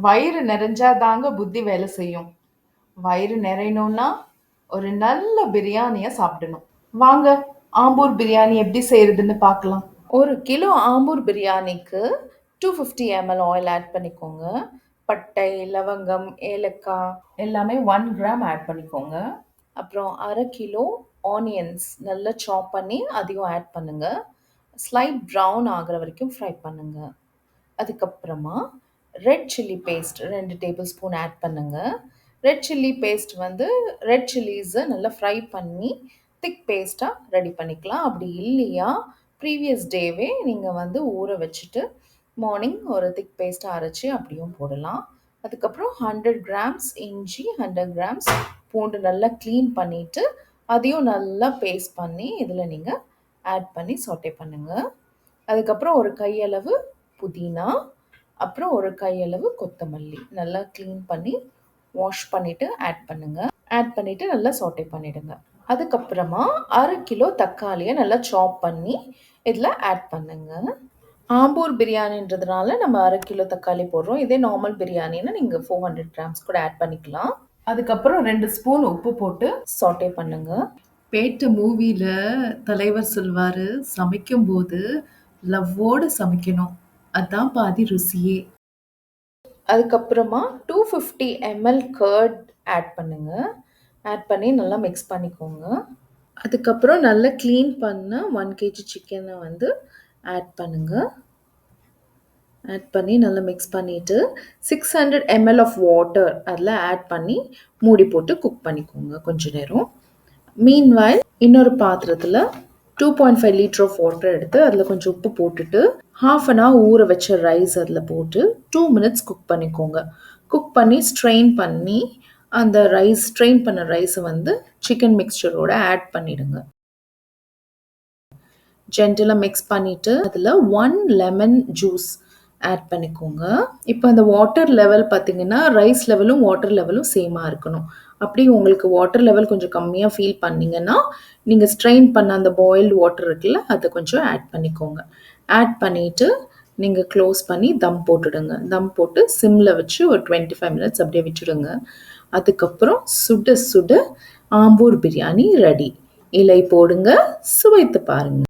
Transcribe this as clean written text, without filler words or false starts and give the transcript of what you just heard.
வயிறு நிறைஞ்சா தாங்க புத்தி வேலை செய்யும். வயிறு நிறையணும்னா ஒரு நல்ல பிரியாணிய சாப்பிடணும். வாங்க, ஆம்பூர் பிரியாணி எப்படி செய்யறதுன்னு பார்க்கலாம். ஒரு கிலோ ஆம்பூர் பிரியாணிக்கு 250 ml ஆயில் ஆட் பண்ணிக்கோங்க. பட்டை, லவங்கம், ஏலக்காய் எல்லாமே 1 கிராம் ஆட் பண்ணிக்கோங்க. அப்புறம் அரை கிலோ ஆனியன்ஸ் நல்லா சாப் பண்ணி அதையும் ஆட் பண்ணுங்க. ஸ்லைட் ப்ரௌன் ஆகிற வரைக்கும் ஃப்ரை பண்ணுங்க. அதுக்கப்புறமா red chilli paste 2 tablespoon add பண்ணுங்க. ரெட் சில்லி பேஸ்ட் வந்து ரெட் சில்லிஸை நல்லா ஃப்ரை பண்ணி திக் பேஸ்ட்டாக ரெடி பண்ணிக்கலாம். அப்படி இல்லையா ப்ரீவியஸ் டேவே நீங்கள் வந்து ஊற வச்சுட்டு மார்னிங் ஒரு திக் பேஸ்ட்டாக அரைச்சி அப்படியும் போடலாம். அதுக்கப்புறம் 100 கிராம்ஸ் இஞ்சி, 100 கிராம்ஸ் பூண்டு நல்லா க்ளீன் பண்ணிவிட்டு அதையும் நல்லா பேஸ்ட் பண்ணி இதில் நீங்கள் ஆட் பண்ணி சாட்டே பண்ணுங்கள். அதுக்கப்புறம் ஒரு கையளவு புதினா, அப்புறம் ஒரு கையளவு கொத்தமல்லி நல்லா க்ளீன் பண்ணி வாஷ் பண்ணிவிட்டு ஆட் பண்ணுங்கள். ஆட் பண்ணிவிட்டு நல்லா சாட்டே பண்ணிவிடுங்க. அதுக்கப்புறமா அரை கிலோ தக்காளியை நல்லா சாப் பண்ணி இதில் ஆட் பண்ணுங்கள். ஆம்பூர் பிரியாணின்றதுனால நம்ம அரை கிலோ தக்காளி போடுறோம். இதே நார்மல் பிரியாணின்னா நீங்கள் 400 கிராம்ஸ் கூட ஆட் பண்ணிக்கலாம். அதுக்கப்புறம் 2 ஸ்பூன் உப்பு போட்டு சாட்டே பண்ணுங்க. பேட்ட மூவில தலைவர் சொல்வாரு, சமைக்கும் போது லவ்வோடு சமைக்கணும், அதான் பாதி ருசியே. அதுக்கப்புறமா 250 ml கர்ட் ஆட் பண்ணுங்க. ஆட் பண்ணி நல்லா மிக்ஸ் பண்ணிக்கோங்க. அதுக்கப்புறம் நல்லா க்ளீன் பண்ண 1 kg சிக்கனை வந்து ஆட் பண்ணுங்க. ஆட் பண்ணி நல்லா மிக்ஸ் பண்ணிவிட்டு 600 ml ஆஃப் வாட்டர் அதில் ஆட் பண்ணி மூடி போட்டு குக் பண்ணிக்கோங்க கொஞ்ச நேரம். மீன்வைல் இன்னொரு பாத்திரத்தில் 2.5 லிட்டர் ஆஃப் வாட்டர் எடுத்து அதில் கொஞ்சம் உப்பு போட்டுட்டு 1/2 hour ஊற வச்ச ரைஸ் அதில் போட்டு 2 minutes குக் பண்ணிக்கோங்க. குக் பண்ணி ஸ்ட்ரெயின் பண்ணி அந்த ஸ்ட்ரெயின் பண்ண ரைஸை வந்து சிக்கன் மிக்சரோட ஆட் பண்ணிடுங்க. ஜென்டலாக மிக்ஸ் பண்ணிவிட்டு அதில் 1 லெமன் ஜூஸ் ஆட் பண்ணிக்கோங்க. இப்போ அந்த வாட்டர் லெவல் பார்த்தீங்கன்னா ரைஸ் லெவலும் வாட்டர் லெவலும் சேமாக இருக்கணும். அப்படி உங்களுக்கு வாட்டர் லெவல் கொஞ்சம் கம்மியாக ஃபீல் பண்ணிங்கன்னா நீங்கள் ஸ்ட்ரெயின் பண்ண அந்த பாயில்டு வாட்டர் இருக்குல்ல அதை கொஞ்சம் ஆட் பண்ணிக்கோங்க. ஆட் பண்ணிவிட்டு நீங்கள் க்ளோஸ் பண்ணி தம் போட்டுடுங்க. தம் போட்டு சிம்மில் வச்சு ஒரு 25 minutes அப்படியே விட்டுடுங்க. அதுக்கப்புறம் சுட சுட ஆம்பூர் பிரியாணி ரெடி. இலை போடுங்க, சுவைத்து பாருங்க.